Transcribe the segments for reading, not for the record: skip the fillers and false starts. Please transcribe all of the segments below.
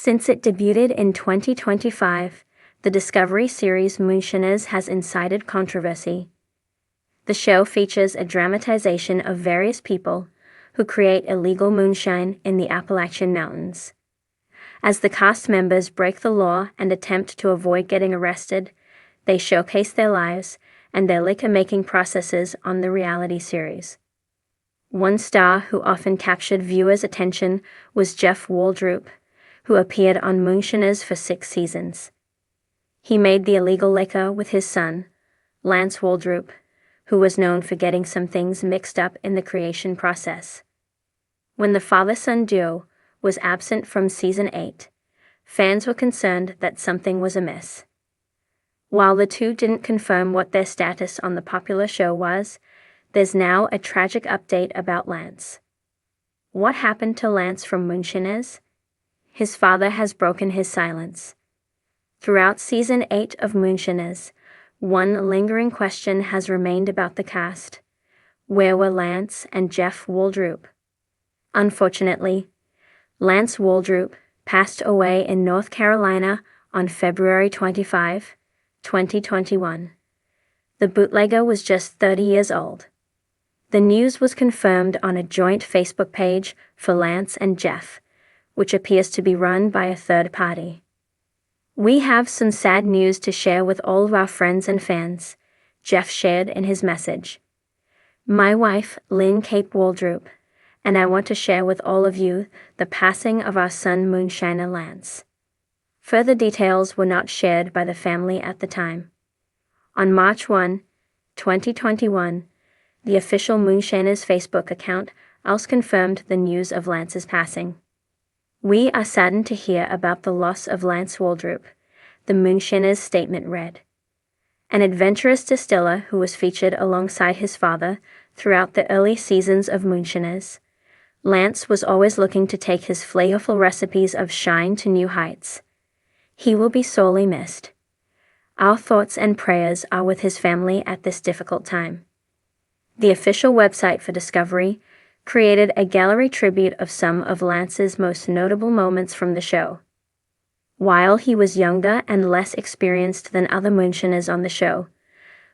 Since it debuted in 2025, the Discovery series Moonshiners has incited controversy. The show features a dramatization of various people who create illegal moonshine in the Appalachian Mountains. As the cast members break the law and attempt to avoid getting arrested, they showcase their lives and their liquor-making processes on the reality series. One star who often captured viewers' attention was Jeff Waldroup, who appeared on Moonshiners for 6 seasons. He made the illegal liquor with his son, Lance Waldroup, who was known for getting some things mixed up in the creation process. When the father-son duo was absent from season 8, fans were concerned that something was amiss. While the two didn't confirm what their status on the popular show was, there's now a tragic update about Lance. What happened to Lance from Moonshiners? His father has broken his silence. Throughout season 8 of Moonshiners, one lingering question has remained about the cast. Where were Lance and Jeff Waldroup? Unfortunately, Lance Waldroup passed away in North Carolina on February 25, 2021. The bootlegger was just 30 years old. The news was confirmed on a joint Facebook page for Lance and Jeff, which appears to be run by a third party. "We have some sad news to share with all of our friends and fans," Jeff shared in his message. "My wife, Lynn Cape Waldroup, and I want to share with all of you the passing of our son Moonshiner Lance." Further details were not shared by the family at the time. On March 1, 2021, the official Moonshiners Facebook account also confirmed the news of Lance's passing. "We are saddened to hear about the loss of Lance Waldroup," the Moonshiners statement read. An adventurous distiller who was featured alongside his father throughout the early seasons of Moonshiners, Lance was always looking to take his flavorful recipes of shine to new heights. He will be sorely missed. Our thoughts and prayers are with his family at this difficult time. The official website for Discovery created a gallery tribute of some of Lance's most notable moments from the show. While he was younger and less experienced than other Moonshiners on the show,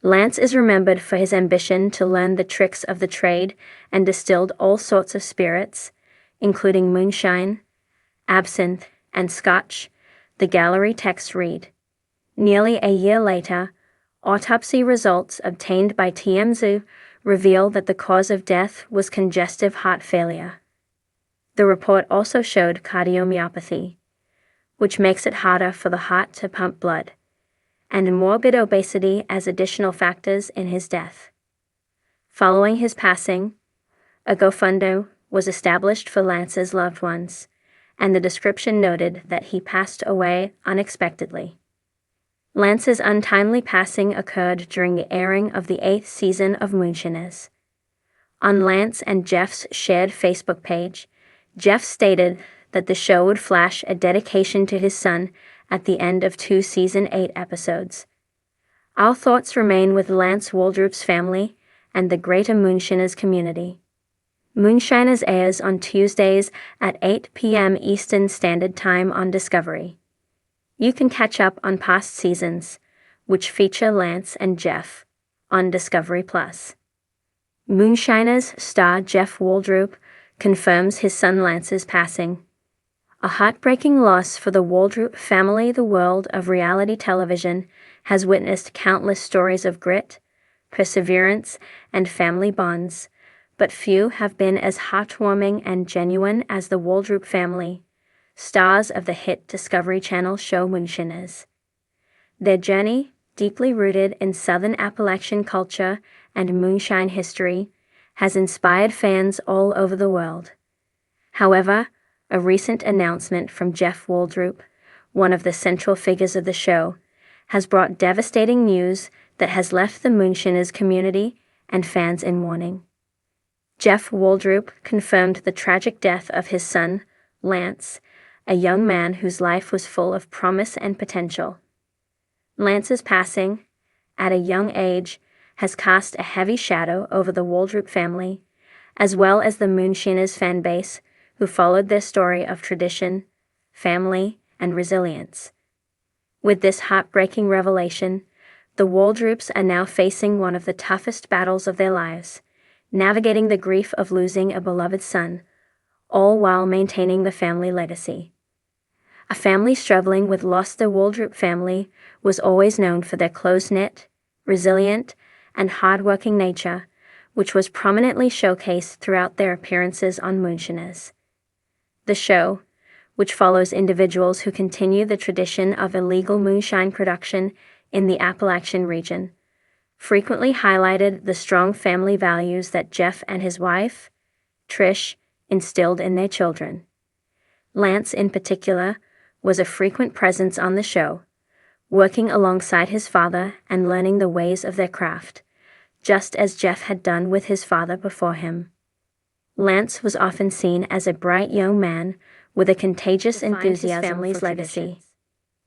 Lance is remembered for his ambition to learn the tricks of the trade and distilled all sorts of spirits, including moonshine, absinthe, and scotch, the gallery texts read. Nearly a year later, autopsy results obtained by TMZ reveal that the cause of death was congestive heart failure. The report also showed cardiomyopathy, which makes it harder for the heart to pump blood, and morbid obesity as additional factors in his death. Following his passing, a GoFundMe was established for Lance's loved ones, and the description noted that he passed away unexpectedly. Lance's untimely passing occurred during the airing of the 8th season of Moonshiners. On Lance and Jeff's shared Facebook page, Jeff stated that the show would flash a dedication to his son at the end of 2 season 8 episodes. Our thoughts remain with Lance Waldroup's family and the greater Moonshiners community. Moonshiners airs on Tuesdays at 8 p.m. Eastern Standard Time on Discovery. You can catch up on past seasons, which feature Lance and Jeff, on Discovery+. Moonshiners star Jeff Waldroup confirms his son Lance's passing. A heartbreaking loss for the Waldroup family. The world of reality television has witnessed countless stories of grit, perseverance, and family bonds, but few have been as heartwarming and genuine as the Waldroup family, stars of the hit Discovery Channel show Moonshiners. Their journey, deeply rooted in Southern Appalachian culture and moonshine history, has inspired fans all over the world. However, a recent announcement from Jeff Waldroup, one of the central figures of the show, has brought devastating news that has left the Moonshiners community and fans in mourning. Jeff Waldroup confirmed the tragic death of his son, Lance, a young man whose life was full of promise and potential. Lance's passing, at a young age, has cast a heavy shadow over the Waldroup family, as well as the Moonshiners fan base, who followed their story of tradition, family, and resilience. With this heartbreaking revelation, the Waldroups are now facing one of the toughest battles of their lives, navigating the grief of losing a beloved son, all while maintaining the family legacy. A family struggling with loss. The Waldroup family was always known for their close-knit, resilient, and hard-working nature, which was prominently showcased throughout their appearances on Moonshiners. The show, which follows individuals who continue the tradition of illegal moonshine production in the Appalachian region, frequently highlighted the strong family values that Jeff and his wife, Trish, instilled in their children. Lance, in particular, was a frequent presence on the show, working alongside his father and learning the ways of their craft, just as Jeff had done with his father before him. Lance was often seen as a bright young man with a contagious enthusiasm for his legacy.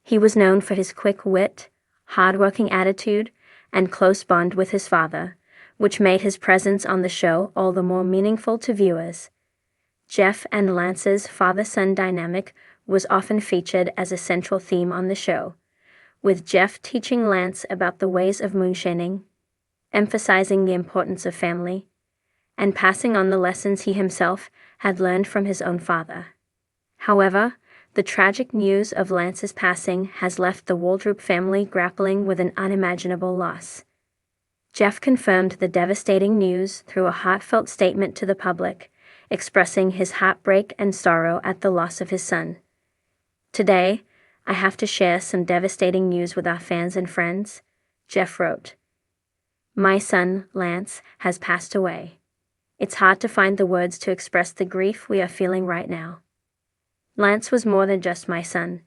He was known for his quick wit, hard-working attitude, and close bond with his father, which made his presence on the show all the more meaningful to viewers. Jeff and Lance's father-son dynamic was often featured as a central theme on the show, with Jeff teaching Lance about the ways of moonshining, emphasizing the importance of family, and passing on the lessons he himself had learned from his own father. However, the tragic news of Lance's passing has left the Waldroup family grappling with an unimaginable loss. Jeff confirmed the devastating news through a heartfelt statement to the public, expressing his heartbreak and sorrow at the loss of his son. "Today, I have to share some devastating news with our fans and friends," Jeff wrote. "My son, Lance, has passed away. It's hard to find the words to express the grief we are feeling right now. Lance was more than just my son.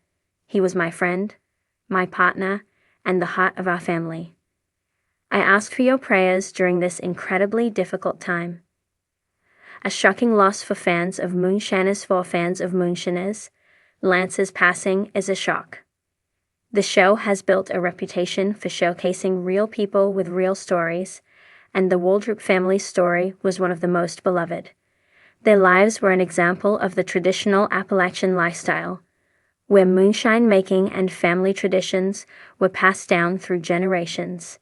He was my friend, my partner, and the heart of our family. I ask for your prayers during this incredibly difficult time." A shocking loss for fans of Moonshiners. For fans of Moonshiners, Lance's passing is a shock. The show has built a reputation for showcasing real people with real stories, and the Waldroup family's story was one of the most beloved. Their lives were an example of the traditional Appalachian lifestyle, where moonshine making and family traditions were passed down through generations.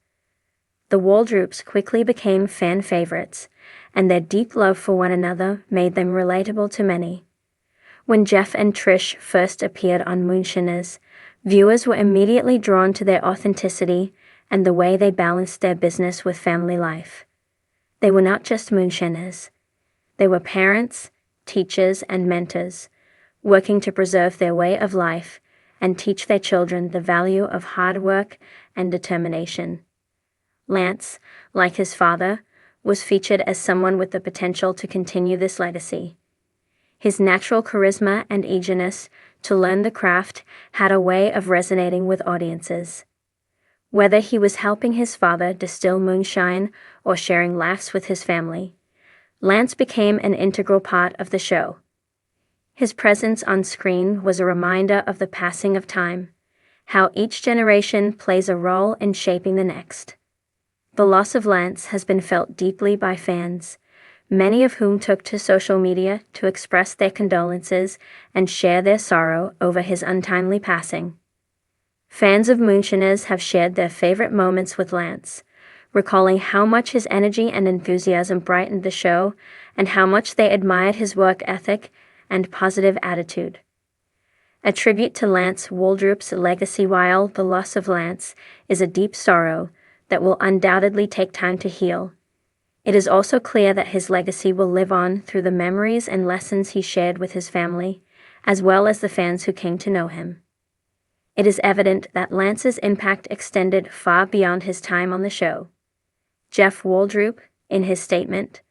The Waldroups quickly became fan favorites, and their deep love for one another made them relatable to many. When Jeff and Trish first appeared on Moonshiners, viewers were immediately drawn to their authenticity and the way they balanced their business with family life. They were not just moonshiners. They were parents, teachers, and mentors, working to preserve their way of life and teach their children the value of hard work and determination. Lance, like his father, was featured as someone with the potential to continue this legacy. His natural charisma and eagerness to learn the craft had a way of resonating with audiences. Whether he was helping his father distill moonshine or sharing laughs with his family, Lance became an integral part of the show. His presence on screen was a reminder of the passing of time, how each generation plays a role in shaping the next. The loss of Lance has been felt deeply by fans, many of whom took to social media to express their condolences and share their sorrow over his untimely passing. Fans of Moonshiners have shared their favorite moments with Lance, recalling how much his energy and enthusiasm brightened the show and how much they admired his work ethic and positive attitude. A tribute to Lance Waldroup's legacy. While the loss of Lance is a deep sorrow that will undoubtedly take time to heal, it is also clear that his legacy will live on through the memories and lessons he shared with his family, as well as the fans who came to know him. It is evident that Lance's impact extended far beyond his time on the show. Jeff Waldroup, in his statement,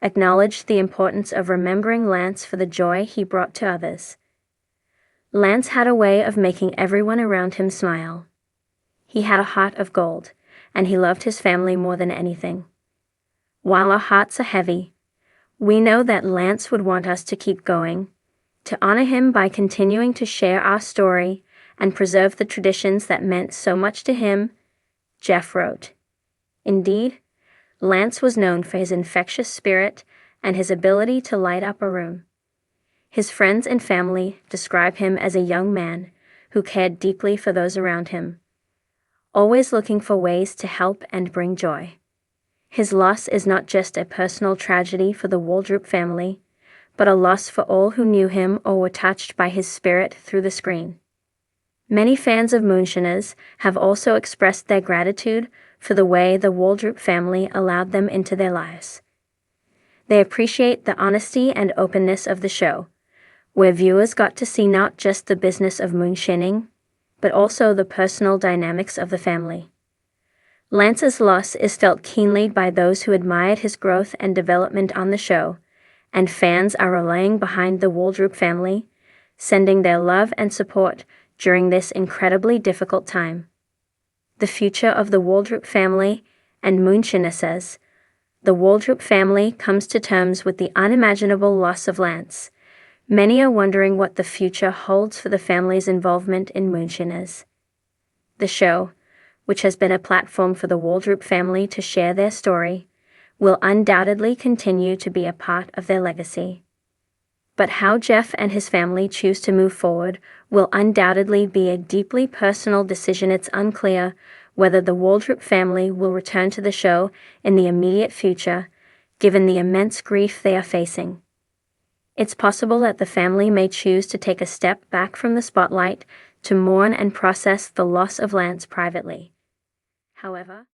acknowledged the importance of remembering Lance for the joy he brought to others. Lance had a way of making everyone around him smile. He had a heart of gold, and he loved his family more than anything. While our hearts are heavy, we know that Lance would want us to keep going, to honor him by continuing to share our story and preserve the traditions that meant so much to him, Jeff wrote. Indeed, Lance was known for his infectious spirit and his ability to light up a room. His friends and family describe him as a young man who cared deeply for those around him, always looking for ways to help and bring joy. His loss is not just a personal tragedy for the Waldroup family, but a loss for all who knew him or were touched by his spirit through the screen. Many fans of Moonshiners have also expressed their gratitude for the way the Waldroup family allowed them into their lives. They appreciate the honesty and openness of the show, where viewers got to see not just the business of moonshining, but also the personal dynamics of the family. Lance's loss is felt keenly by those who admired his growth and development on the show, and fans are rallying behind the Waldroup family, sending their love and support during this incredibly difficult time. The future of the Waldroup family and Moonshiners says, the Waldroup family comes to terms with the unimaginable loss of Lance. Many are wondering what the future holds for the family's involvement in Moonshiners. The show, which has been a platform for the Waldroup family to share their story, will undoubtedly continue to be a part of their legacy. But how Jeff and his family choose to move forward will undoubtedly be a deeply personal decision. It's unclear whether the Waldroup family will return to the show in the immediate future, given the immense grief they are facing. It's possible that the family may choose to take a step back from the spotlight to mourn and process the loss of Lance privately. However,